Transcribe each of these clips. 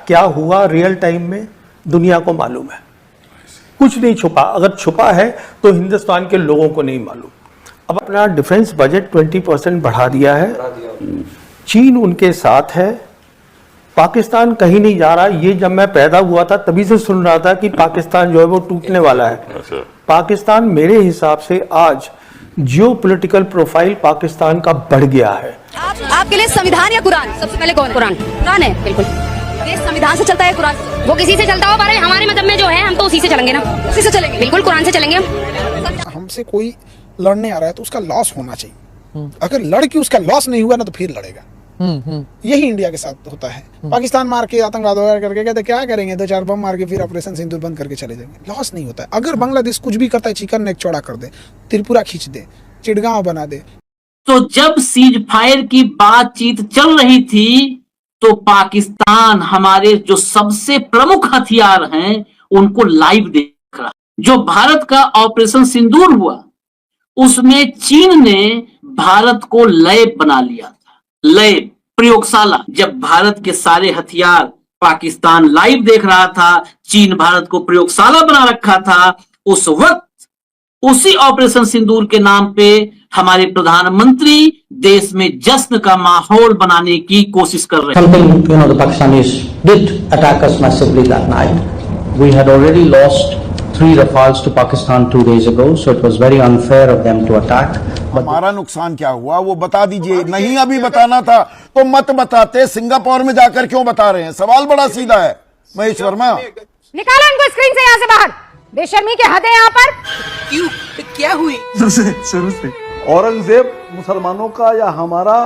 क्या हुआ real time में दुनिया को मालूम है, कुछ नहीं छुपा। अगर छुपा है तो हिंदुस्तान के लोगों को नहीं मालूम। अब अपना डिफेंस बजट 20% बढ़ा दिया है, चीन उनके साथ है, पाकिस्तान कहीं नहीं जा रहा। ये जब मैं पैदा हुआ था तभी से सुन रहा था कि पाकिस्तान जो है वो टूटने वाला है। पाकिस्तान मेरे हिसाब से आज जियो पॉलिटिकल प्रोफाइल पाकिस्तान का बढ़ गया है। आपके लिए संविधान या कुरान? सबसे पहले कौन? कुरान। कुरान है, बिल्कुल। ये संविधान से चलता है, कुरान वो किसी से चलता हो, पर हमारे मजहब में जो है हम तो उसी से चलेंगे ना, उसी से चलेंगे, बिल्कुल कुरान से चलेंगे हम। हमसे कोई लड़ने आ रहा है तो उसका लॉस होना चाहिए। अगर लड़ के उसका लॉस नहीं हुआ ना तो फिर लड़ेगा। यही इंडिया के साथ होता है। पाकिस्तान मार के आतंकवाद वगैरह करके कहते क्या करेंगे, 2-4 बम मार के फिर ऑपरेशन सिंदूर बंद करके चले जाएंगे। लॉस नहीं होता है। अगर बांग्लादेश कुछ भी करता है, चिकन नेक चौड़ा कर दे, त्रिपुरा खींच दे, चिड़गांव बना दे। तो जब सीज फायर की बातचीत चल रही थी तो पाकिस्तान हमारे जो सबसे प्रमुख हथियार हैं उनको लाइव देख रहा। जो भारत का ऑपरेशन सिंदूर हुआ उसमें चीन ने भारत को लैब बना लिया था, लैब, प्रयोगशाला। जब भारत के सारे हथियार पाकिस्तान लाइव देख रहा था, चीन भारत को प्रयोगशाला बना रखा था, उस वक्त उसी ऑपरेशन सिंदूर के नाम पे हमारे प्रधानमंत्री देश में जश्न का माहौल बनाने की कोशिश कर रहे हैं। Something, the Pakistanis did attack us massively that night. We had already lost 3 Rafales to Pakistan 2 days ago, so it was very unfair of them to attack. हमारा नुकसान क्या हुआ वो बता दीजिए। नहीं अभी बताना था तो मत बताते, सिंगापुर में जाकर क्यों बता रहे हैं? सवाल बड़ा सीधा है। महेश वर्मा, निकालो इनको स्क्रीन से, यहाँ से बाहर। बेशर्मी के हद है यहाँ पर। क्यों, क्या हुई? शुरू से औरंगजेब मुसलमानों का या हमारा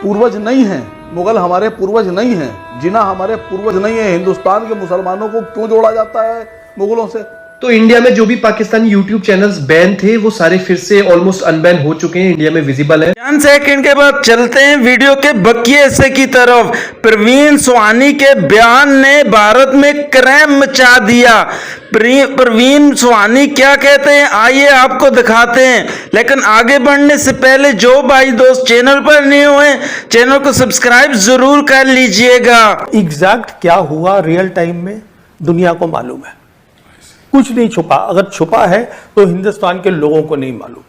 पूर्वज नहीं है, मुगल हमारे पूर्वज नहीं है, जिन्ना हमारे पूर्वज नहीं है। हिंदुस्तान के मुसलमानों को क्यों जोड़ा जाता है मुगलों से? तो इंडिया में जो भी पाकिस्तानी यूट्यूब चैनल्स बैन थे वो सारे फिर से ऑलमोस्ट अनबैन हो चुके हैं, इंडिया में विजिबल है। 5 सेकंड के बाद चलते हैं वीडियो के बकिए हिस्से की तरफ। प्रवीण सुहानी के बयान ने भारत में क्रैम मचा दिया। प्रवीण सुहानी क्या कहते हैं आइए आपको दिखाते हैं, लेकिन आगे बढ़ने से पहले जो भाई दोस्त चैनल पर नहीं हुए चैनल को सब्सक्राइब जरूर कर लीजिएगा। एग्जैक्ट क्या हुआ रियल टाइम में दुनिया को मालूम है, कुछ नहीं छुपा। अगर छुपा है तो हिंदुस्तान के लोगों को नहीं मालूम।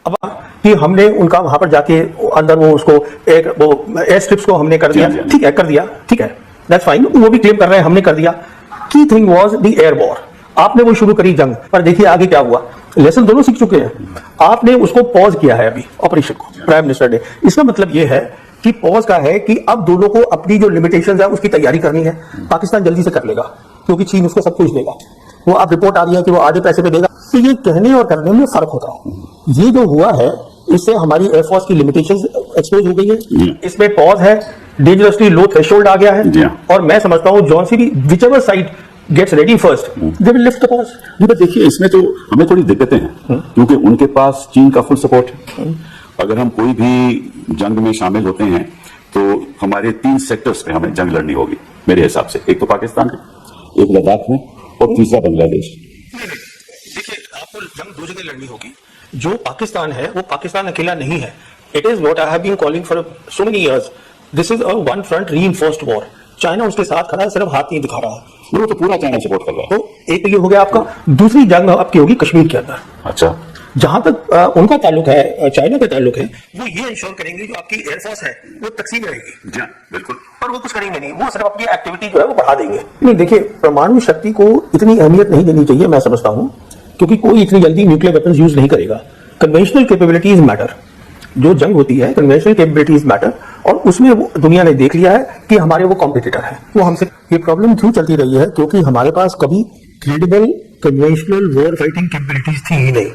अब कि हमने उनका वहां पर जाके अंदर वो उसको एक वो एयर स्ट्रिप्स को हमने कर दिया, ठीक है, कर दिया, ठीक है, दैट्स फाइन। वो भी क्लेम कर रहे हैं हमने कर दिया। Key thing was the air war. आपने वो शुरू करी जंग, पर देखिए आगे क्या हुआ। लेसन दोनों सीख चुके हैं। आपने उसको पॉज किया है अभी ऑपरेशन को, प्राइम मिनिस्टर ने। इसका मतलब ये है कि पॉज का है कि अब दोनों को अपनी जो लिमिटेशंस है उसकी तैयारी करनी है। पाकिस्तान जल्दी से कर लेगा क्योंकि चीन उसको सब कुछ देगा। वो अब रिपोर्ट आ रही है कि वो आधे पैसे पे देगा। तो ये कहने और करने में फर्क होता है। ये जो हुआ है इससे हमारी एयरफोर्स की लिमिटेशंस एक्सपोज हो गई है। इसमें पॉज है, डेंजरसली लो थ्रेशोल्ड आ गया है, और मैं समझता हूँ जॉन सी भी whichever side gets ready first they will lift the pause. जी पर देखिए इसमें तो हमें थोड़ी दिक्कतें हैं क्योंकि उनके पास चीन का फुल सपोर्ट है। अगर हम कोई भी जंग में शामिल होते हैं तो हमारे 3 सेक्टर्स पे हमें जंग लड़नी होगी मेरे हिसाब से। एक तो पाकिस्तान में, एक लद्दाख में, और तीसरा बांग्लादेश। देखिए आपको जंग 2 जगह लड़नी होगी। जो पाकिस्तान है वो पाकिस्तान अकेला नहीं है। It is what I have been calling for so many years. This is a one front reinforced war. China उसके साथ खड़ा है, सिर्फ हाथ नहीं दिखा रहा है। वो तो पूरा चाइना सपोर्ट कर रहा है। तो एक ये हो गया आपका। दूसरी जंग आपकी होगी कश्मीर के अंदर। अच्छा, जहां तक उनका ताल्लुक है, चाइना का ताल्लुक है, वो ये इंश्योर करेंगे जो आपकी एयरफोर्स है वो तकसीम रहेगी। जी बिल्कुल। पर वो कुछ करेंगे नहीं, वो सिर्फ अपनी एक्टिविटी जो है वो बढ़ा देंगे। नहीं देखिए, परमाणु शक्ति को इतनी अहमियत नहीं देनी चाहिए मैं समझता हूं, क्योंकि कोई इतनी जल्दी न्यूक्लियर वेपन्स यूज नहीं करेगा। Conventional capabilities matter. जो जंग होती है कन्वेंशनल कैपेबिलिटीज मैटर, और उसमें वो दुनिया ने देख लिया है कि हमारे वो कॉम्पिटिटर है। वो हमसे ये प्रॉब्लम क्यों चलती रही है क्योंकि हमारे पास कभी credible conventional war fighting capabilities थी ही नहीं।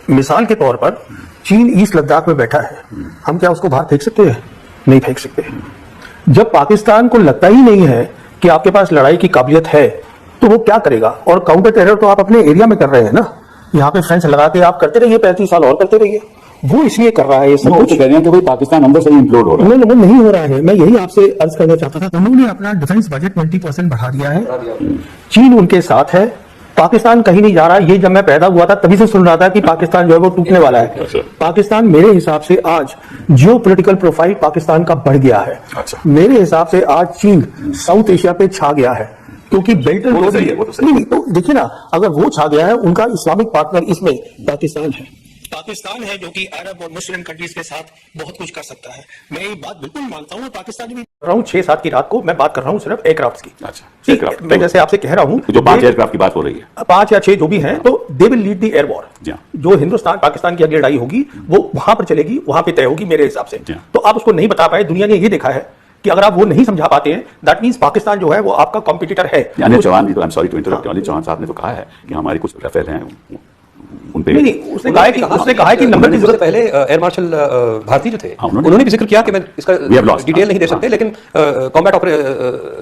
मिसाल के तौर पर चीन ईस्ट लद्दाख में बैठा है, हम क्या उसको बाहर फेंक सकते हैं? नहीं फेंक सकते। जब पाकिस्तान को लगता ही नहीं है कि आपके पास लड़ाई की काबिलियत है तो वो क्या करेगा? और काउंटर टेरर तो आप अपने एरिया में कर रहे हैं ना, यहाँ पे फेंस लगा के आप करते रहिए, 35 साल और करते रहिए। वो इसलिए कर रहा है ये सब कुछ। कह रहे हैं कि भाई पाकिस्तान अंदर से इम्प्लोड हो रहा है। वो नहीं हो रहा है। मैं यही आपसे अर्ज करना चाहता था। उन्होंने अपना डिफेंस बजट 20% बढ़ा दिया है, चीन उनके साथ है, पाकिस्तान कहीं नहीं जा रहा। ये जब मैं पैदा हुआ था तभी से सुन रहा था कि पाकिस्तान जो है वो टूटने वाला है। अच्छा। पाकिस्तान मेरे हिसाब से आज जियो पॉलिटिकल प्रोफाइल पाकिस्तान का बढ़ गया है। अच्छा। मेरे हिसाब से आज चीन साउथ एशिया पे छा गया है, क्योंकि बेल्ट एंड वो तो सही है, वो तो सही है। नहीं, तो देखिए ना, अगर वो छा गया है, उनका इस्लामिक पार्टनर इसमें पाकिस्तान है। पाकिस्तान है जो कि अरब और मुस्लिम कंट्रीज के साथ बहुत कुछ कर सकता है। मैं ये बात बिल्कुल मानता हूँ। पाकिस्तान भी कर रहा हूँ 6-7 की रात को मैं बात कर रहा हूँ सिर्फ एयरक्राफ्ट की। अच्छा, ठीक, मैं जैसे आपसे कह रहा हूँ जो 5 एयरक्राफ्ट की बात हो रही है, 5 या 6 जो भी हैं, तो they will lead the air war. जो हिंदुस्तान पाकिस्तान की अगली लड़ाई होगी वो वहां पर चलेगी, वहां पे तय होगी मेरे हिसाब से। तो आप उसको नहीं बता पाए। दुनिया ने ये देखा है कि अगर आप वो नहीं समझा पाते हैं, दैट मींस पाकिस्तान जो है वो आपका कॉम्पिटिटर है। Anil Chauhan, I am sorry to interrupt, Anil Chauhan sahab ने तो कहा है कि हमारे कुछ राफेल हैं उन पे। नहीं, उसने कहा है कि नंबर की जरूरत पहले एयर मार्शल भारती जो थे, उन्होंने उन्होंने भी जिक्र किया कि मैं इसका डिटेल नहीं दे सकते, लेकिन कॉम्बैट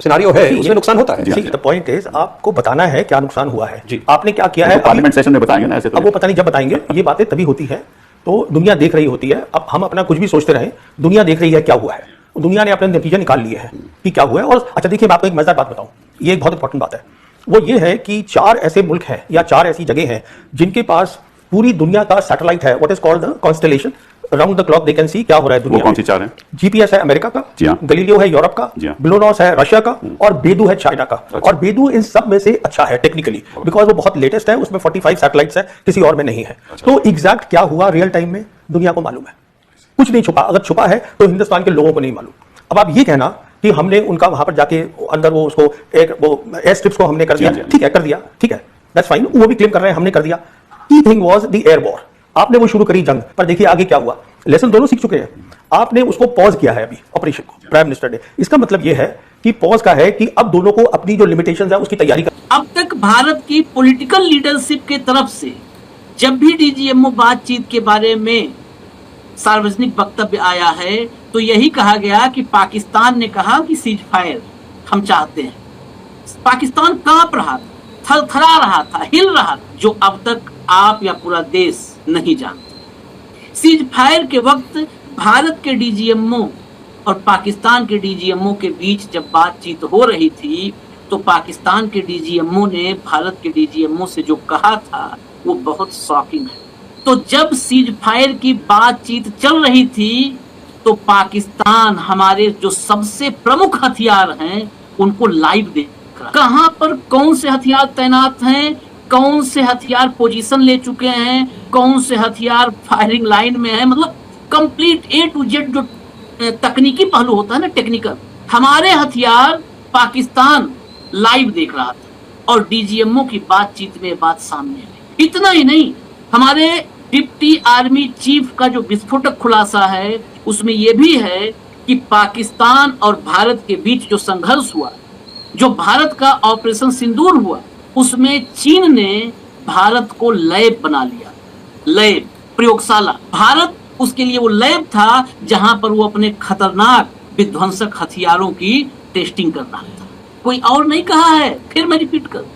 सिनेरियो है, उसमें नुकसान होता है। द पॉइंट इज आपको बताना है क्या नुकसान हुआ है। आपने क्या किया है पार्लियामेंट सेशन में बताएंगे ना, ऐसे तो अब वो पता नहीं जब बताएंगे। ये बातें तभी होती है तो दुनिया देख रही होती है। अब हम अपना कुछ भी सोचते रहे, दुनिया देख रही है क्या हुआ है। दुनिया ने अपने नतीजे निकाल लिए हैं कि क्या हुआ है। और अच्छा देखिए, मैं आपको एक मजेदार बात बताऊं, ये एक बहुत इंपॉर्टेंट बात है। वो ये है कि 4 ऐसे मुल्क हैं या 4 ऐसी जगह हैं जिनके पास पूरी दुनिया का सैटेलाइट है, what is called the constellation. Round the clock they can see क्या हो रहा है दुनिया में। कौन सी 4 हैं? जीपीएस है अमेरिका का, गलीलियो है यूरोप का, ब्लूनॉस है रशिया का, और बेदू है चाइना का। और बेदू इन सब में से अच्छा है टेक्निकली, बिकॉज वो बहुत लेटेस्ट है, उसमें 45 सैटेलाइट्स है, किसी और में नहीं है। तो एग्जैक्ट क्या हुआ रियल टाइम में दुनिया को मालूम है, कुछ नहीं छुपा। अगर छुपा है तो हिंदुस्तान के लोगों को नहीं मालूम। अब आप ये कहना कि हमने उनका वहां पर जाके अंदर वो उसको एक वो एयर स्ट्रिप्स को हमने कर दिया, ठीक है, कर दिया, ठीक है, दैट्स फाइन। वो भी क्लेम कर रहे हैं हमने कर दिया। Key thing was the air war. आपने वो शुरू करी जंग, पर देखिए आगे क्या हुआ। लेसन दोनों सीख चुके हैं। आपने उसको पॉज किया है अभी ऑपरेशन को, प्राइम मिनिस्टर ने। इसका मतलब यह है कि पॉज का है कि अब दोनों को अपनी जो लिमिटेशंस है उसकी तैयारी कर। अब तक भारत की पॉलिटिकल लीडरशिप के तरफ से जब भी डीजीएमओ बातचीत के बारे में सार्वजनिक वक्तव्य आया है तो यही कहा गया कि पाकिस्तान ने कहा कि सीज फायर हम चाहते हैं। पाकिस्तान कांप रहा था, थरथरा रहा था, हिल रहा था, जो अब तक आप या पूरा देश नहीं जानते। सीज फायर के वक्त भारत के डीजीएमओ और पाकिस्तान के डीजीएमओ के बीच जब बातचीत हो रही थी तो पाकिस्तान के डीजीएमओ ने भारत के डीजीएमओ से जो कहा था वो बहुत शॉकिंग है। तो जब सीज फायर की बातचीत चल रही थी तो पाकिस्तान हमारे जो सबसे प्रमुख हथियार हैं उनको लाइव देख रहा, कहां पर कौन से हथियार तैनात हैं, कौन से हथियार पोजीशन ले चुके हैं, कौन से हथियार फायरिंग लाइन में है, मतलब कंप्लीट A to Z जो तकनीकी पहलू होता है ना, टेक्निकल, हमारे हथियार पाकिस्तान लाइव देख रहा था। और डीजीएमओ की बातचीत में बात सामने आई। इतना ही नहीं, हमारे डिप्टी आर्मी चीफ का जो विस्फोटक खुलासा है उसमें यह भी है कि पाकिस्तान और भारत के बीच जो संघर्ष हुआ, जो भारत का ऑपरेशन सिंदूर हुआ, उसमें चीन ने भारत को लैब बना लिया, लैब, प्रयोगशाला। भारत उसके लिए वो लैब था जहां पर वो अपने खतरनाक विध्वंसक हथियारों की टेस्टिंग कर रहा था। कोई और नहीं कहा है, फिर मैं रिपीट करूं,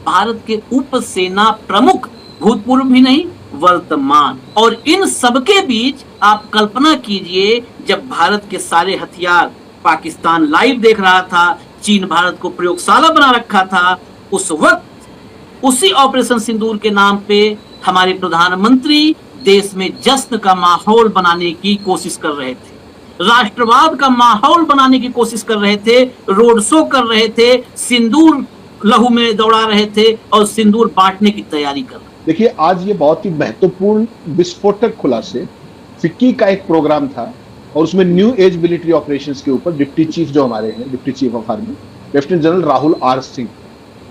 भारत के उप सेना प्रमुख, भूतपूर्व भी नहीं वर्तमान। और इन सबके बीच आप कल्पना कीजिए, जब भारत के सारे हथियार पाकिस्तान लाइव देख रहा था, चीन भारत को प्रयोगशाला बना रखा था, उस वक्त उसी ऑपरेशन सिंदूर के नाम पे हमारे प्रधानमंत्री देश में जश्न का माहौल बनाने की कोशिश कर रहे थे, राष्ट्रवाद का माहौल बनाने की कोशिश कर रहे थे, रोड शो कर रहे थे, सिंदूर लहू में दौड़ा रहे थे और सिंदूर बांटने की तैयारी कर रहे थे। देखिए, आज ये बहुत ही महत्वपूर्ण विस्फोटक खुलासे, फिक्की का एक प्रोग्राम था और उसमें न्यू एज मिलिट्री ऑपरेशंस के ऊपर डिप्टी चीफ जो हमारे हैं, deputy chief of army lieutenant general Rahul R Singh,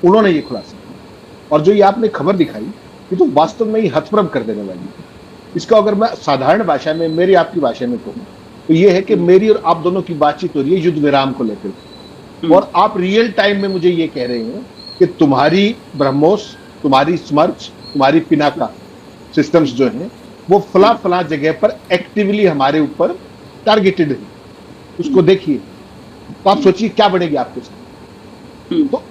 उन्होंने ये खुलासा किया। और जो ये आपने खबर दिखाई ये तो वास्तव में ही हतप्रभ कर देने वाली है। इसका अगर मैं साधारण भाषा में, मेरी आपकी भाषा में कहूँ तो ये है कि मेरी और आप दोनों की बातचीत हो रही है युद्ध विराम को लेकर, और आप रियल टाइम में मुझे ये कह रहे हैं कि तुम्हारी ब्रह्मोस, तुम्हारी स्मर्च, तुम्हारी पिनाका सिस्टम्स जो हैं वो फला जगह पर एक्टिवली हमारे ऊपर टारगेटेड है। उसको देखिए तो आप सोचिए क्या बढ़ेगी आपके साथ। तो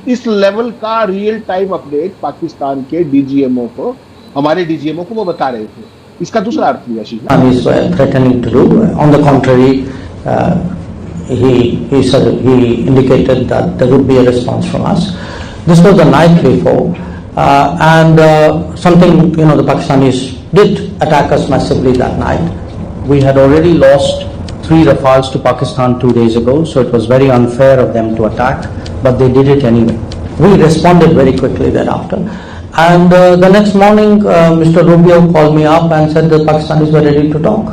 इस लेवल का रियल टाइम अपडेट पाकिस्तान के डीजीएमओ को, हमारे डीजीएमओ को वो बता रहे थे। इसका दूसरा अर्थ भी आशीष threatening to do. On the contrary, he indicated that there would be a response from us. This was the night before and something, the Pakistanis did attack us massively that night. We had already lost 3 Rafales to Pakistan 2 days ago, so it was very unfair of them to attack, but they did it anyway. We responded very quickly thereafter. And the next morning, Mr. Rubio called me up and said the Pakistanis were ready to talk.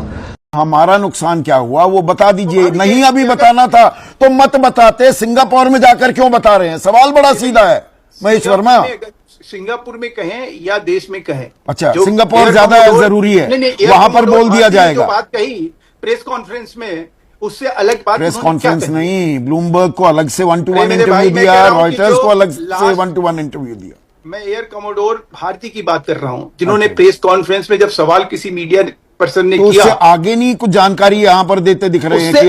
हमारा नुकसान क्या हुआ वो बता दीजिए। नहीं अभी बताना था तो मत बताते, सिंगापुर में जाकर क्यों बता रहे हैं? सवाल बड़ा सीधा है महेश वर्मा। सिंगापुर में कहें या देश में कहें, अच्छा, सिंगापुर ज्यादा जरूरी है, वहां पर बोल दिया जाएगा। बात कही प्रेस कॉन्फ्रेंस में, उससे अलग बात। प्रेस कॉन्फ्रेंस नहीं, ब्लूमबर्ग को अलग से 1-to-1 इंटरव्यू दिया, रॉयटर्स को अलग से 1-to-1 इंटरव्यू दिया। मैं एयर कमोडोर भारती की बात कर रहा हूं, जिन्होंने प्रेस कॉन्फ्रेंस में जब सवाल किसी मीडिया पर्सन ने तो किया, उससे आगे नहीं कुछ जानकारी यहाँ पर देते दिख रहे हैं कि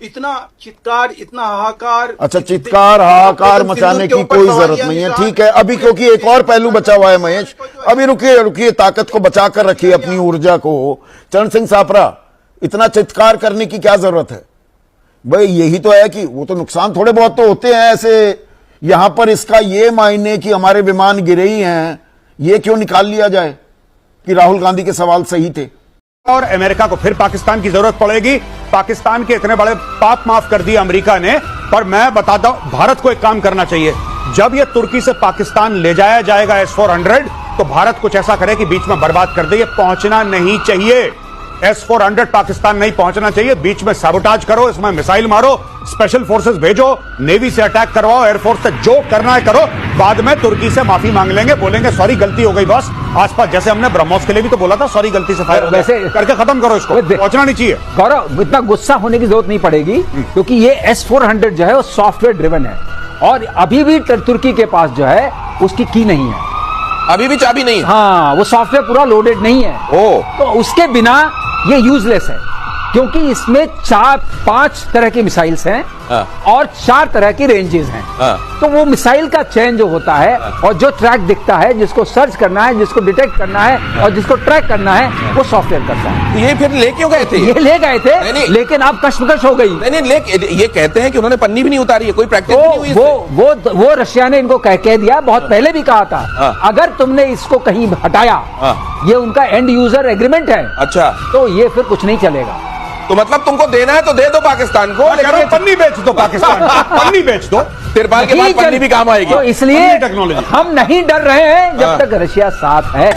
इतना चित्कार, इतना हाहाकार। अच्छा, चित्कार हाहाकार मचाने की कोई जरूरत नहीं है, ठीक है। अभी क्योंकि एक और पहलू बचा हुआ है महेश, अभी रुकिए, ताकत को बचा कर रखिए, अपनी ऊर्जा को। चरण सिंह सापरा, इतना चित्कार करने की क्या जरूरत है भाई? यही तो है कि वो तो नुकसान थोड़े बहुत तो होते हैं ऐसे। यहां पर इसका ये मायने कि हमारे विमान गिरे ही हैं, ये क्यों निकाल लिया जाए कि राहुल गांधी के सवाल सही थे? और अमेरिका को फिर पाकिस्तान की जरूरत पड़ेगी। पाकिस्तान के इतने बड़े पाप माफ कर दिए अमेरिका ने, पर मैं बताता हूं, भारत को एक काम करना चाहिए। जब ये तुर्की से पाकिस्तान ले जाया जाएगा S-400, तो भारत कुछ ऐसा करे कि बीच में बर्बाद कर दे। ये पहुंचना नहीं चाहिए, S-400 पाकिस्तान नहीं पहुंचना चाहिए। बीच में साबोटाज करो, इसमें मिसाइल मारो, स्पेशल फोर्सेस भेजो, नेवी से अटैक करवाओ, एयरफोर्स से जो करना है करो। बाद में तुर्की से माफी मांग लेंगे, बोलेंगे सॉरी गलती हो गई बॉस। आसपास जैसे हमने ब्रह्मोस के लिए भी तो बोला था सॉरी गलती से फायर वैसे करके खत्म करो इसको, पहुंचना नहीं चाहिए। गौरव, इतना गुस्सा होने की जरूरत नहीं पड़ेगी, क्योंकि ये S-400 जो है वो सॉफ्टवेयर ड्रिवन है, और अभी भी तुर्की के पास जो है उसकी की नहीं है, अभी भी चाबी नहीं है। हाँ, वो सॉफ्टवेयर पूरा लोडेड नहीं है। तो उसके बिना ये यूजलेस है, क्योंकि इसमें 4-5 तरह की मिसाइल्स हैं और 4 तरह की रेंजेस हैं। तो वो मिसाइल का चयन जो होता है और जो ट्रैक दिखता है, जिसको सर्च करना है, जिसको डिटेक्ट करना है और जिसको ट्रैक करना है, वो सॉफ्टवेयर करता है। ये फिर ले क्यों गए थे? ये ले गए थे, लेकिन अब कश्मकश हो गई। नहीं, ये कहते हैं कि उन्होंने पन्नी भी नहीं उतारी है, कोई प्रैक्टिस नहीं हुई। वो रशिया ने इनको कह दिया, बहुत पहले भी कहा था, अगर तुमने इसको कहीं हटाया, ये उनका एंड यूजर एग्रीमेंट है, अच्छा, तो ये फिर कुछ नहीं चलेगा। तो मतलब तुमको देना है तो दे दो पाकिस्तान को, लेकिन पन्नी बेच दो पाकिस्तान, पन्नी बेच दो, तिरपाल के बाद पन्नी भी काम आएगी। तो इसलिए टेक्नोलॉजी हम नहीं डर रहे हैं जब तक रशिया साथ है।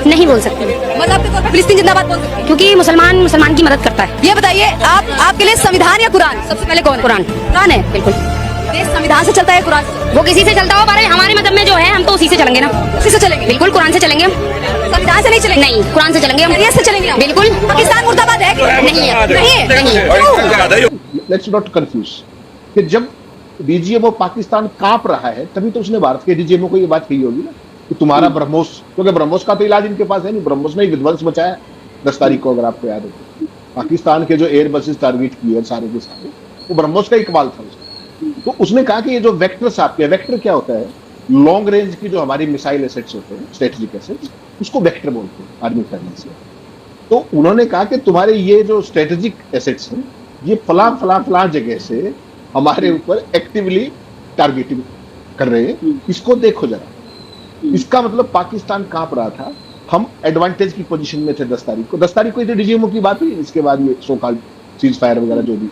नहीं बोल सकते, मतलब के तौर पर फिलिस्तीन जिंदाबाद बोल सकते हैं, क्योंकि मुसलमान की मदद करता है। ये बताइए, आपके लिए संविधान या कुरान? सबसे पहले कौन? कुरान है, बिल्कुल। देश संविधान से चलता है, कुरान से। वो किसी से चलता हो, पर हमारे मजहब में जो है हम तो उसी से चलेंगे ना, उसी से चलेंगे, बिल्कुल कुरान से चलेंगे हम, संविधान से नहीं चलेंगे। नहीं, कुरान से चलेंगे हम, से चलेंगे बिल्कुल। पाकिस्तान मुर्दाबाद है कि नहीं है? लेट्स नॉट कंफ्यूज कि जब डीजीएमओ पाकिस्तान कांप रहा है, तभी तो उसने भारत के डीजीएमओ को ये बात कही होगी ना कि तुम्हारा ब्रह्मोस, क्योंकि ब्रह्मोस का तो इलाज इनके पास है नहीं। ब्रह्मोस ने विध्वंस मचाया 10 तारीख को, अगर आपको याद हो। पाकिस्तान के जो एयर बसेस टारगेट किए सारे के सारे, वो ब्रह्मोस का इकबाल था उसका। तो उसने कहा कि ये जो वेक्टर्स आपके, वेक्टर क्या होता है? लॉन्ग रेंज की जो हमारी मिसाइल एसेट्स होते हैं, स्ट्रेटेजिक एसेट्स, उसको वेक्टर बोलते हैं आर्मी फाइनेंस में। तो उन्होंने कहा कि तुम्हारे ये जो स्ट्रेटेजिक एसेट्स हैं, ये फला जगह से हमारे ऊपर एक्टिवली टारगेटिंग कर रहे हैं, इसको देखो जरा। इसका मतलब पाकिस्तान कांप रहा था। हम एडवांटेज की पोजीशन में थे 10 तारीख को। 10 तारीख को डीजीएमओ की बात हुई, इसके बाद ये सो कॉल्ड सीज फायर वगैरह जो भी,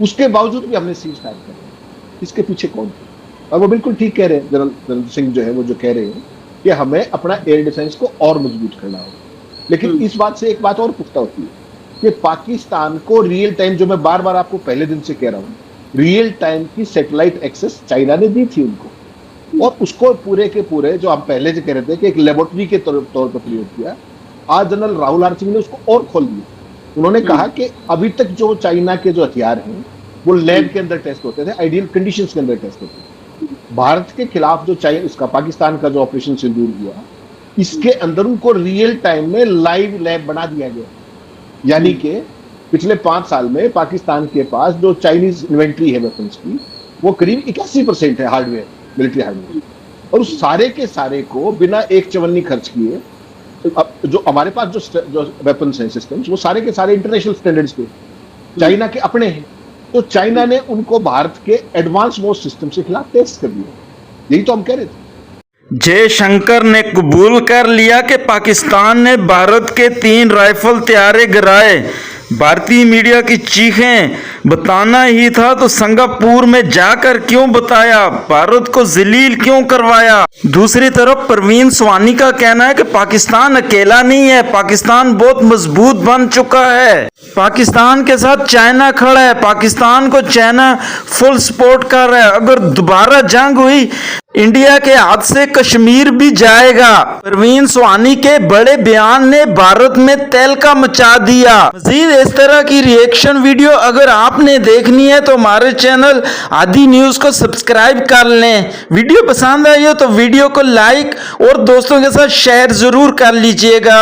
उसके बावजूद भी हमने सीज फायर कर। इसके पीछे कौन थे? और वो बिल्कुल ठीक कह रहे हैं जनरल सिंह जो है, वो जो कह रहे हैं कि हमें अपना एयर डिफेंस को और मजबूत करना होगा। लेकिन इस बात से एक बात और पुख्ता होती है कि पाकिस्तान को रियल टाइम, जो मैं बार बार आपको पहले दिन से कह रहा हूँ, रियल टाइम की सैटेलाइट एक्सेस चाइना ने दी थी उनको, और उसको पूरे के पूरे, जो हम पहले से कह रहे थे कि एक लेबोरेटरी के तौर पर प्रयोग किया, आज जनरल राहुल आर सिंह ने उसको और खोल दिया। उन्होंने कहा कि अभी तक जो चाइना के जो हथियार हैं वो लैब के अंदर टेस्ट होते थे, आइडियल कंडीशंस के अंदर टेस्ट होते थे। भारत के खिलाफ जो चाइना, इसका पाकिस्तान का जो ऑपरेशन सिंदूर हुआ, इसके अंदर उनको रियल टाइम में लाइव लैब बना दिया गया। यानी कि पिछले 5 साल में पाकिस्तान के पास जो चाइनीज इन्वेंट्री है वेपन्स की, वो करीब 81% है हार्डवेयर, मिलिट्री हार्डवेयर, और उस सारे के सारे को बिना एक चवन्नी खर्च किए, जो हमारे पास जो वेपन्स हैं, सिस्टम्स, वो सारे के सारे इंटरनेशनल स्टैंडर्ड्स पे, चाइना के अपने हैं। तो चाइना ने उनको भारत के एडवांस वॉर सिस्टम के खिलाफ टेस्ट कर दिया। यही तो हम कह रहे थे। जयशंकर ने कबूल कर लिया कि पाकिस्तान ने भारत के 3 राइफल तैयारे गिराए। भारतीय मीडिया की चीखें, बताना ही था तो सिंगापुर में जाकर क्यों बताया, भारत को जलील क्यों करवाया। दूसरी तरफ परवीन सुवानी का कहना है कि पाकिस्तान अकेला नहीं है, पाकिस्तान बहुत मजबूत बन चुका है, पाकिस्तान के साथ चाइना खड़ा है, पाकिस्तान को चाइना फुल सपोर्ट कर रहा है, अगर दोबारा जंग हुई इंडिया के हाथ से कश्मीर भी जाएगा। परवीन सुवानी के बड़े बयान ने भारत में तहलका मचा दिया। मजीद इस तरह की रिएक्शन वीडियो अगर आपने देखनी है तो हमारे चैनल आदि न्यूज को सब्सक्राइब कर लें। वीडियो पसंद आई हो तो वीडियो को लाइक और दोस्तों के साथ शेयर जरूर कर लीजिएगा।